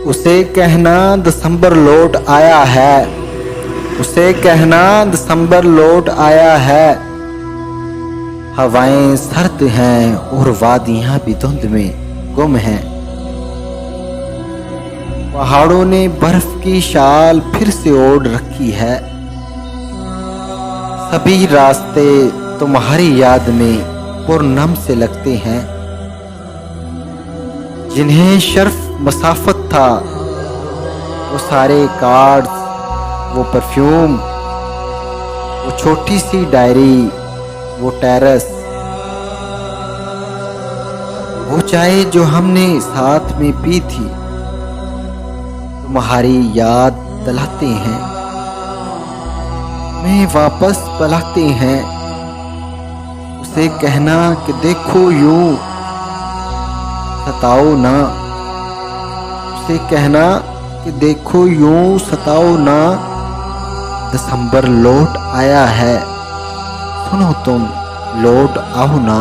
उसे कहना दिसंबर लौट आया है, उसे कहना दिसंबर लौट आया है। हवाएं सर्द हैं और वादियां भी धुंध में गुम हैं। पहाड़ों ने बर्फ की शाल फिर से ओढ़ रखी है। सभी रास्ते तुम्हारी याद में पुरनम से लगते हैं। जिन्हें शर्फ मसाफत था वो सारे कार्ड्स, वो परफ्यूम, वो छोटी सी डायरी, वो टेरेस, वो चाय जो हमने साथ में पी थी, तुम्हारी याद दिलाते हैं, मैं वापस बुलाते हैं। उसे कहना कि देखो यूं सताओ ना, उसे कहना कि देखो यूं सताओ ना, दिसंबर लौट आया है, सुनो तुम लौट आओ ना।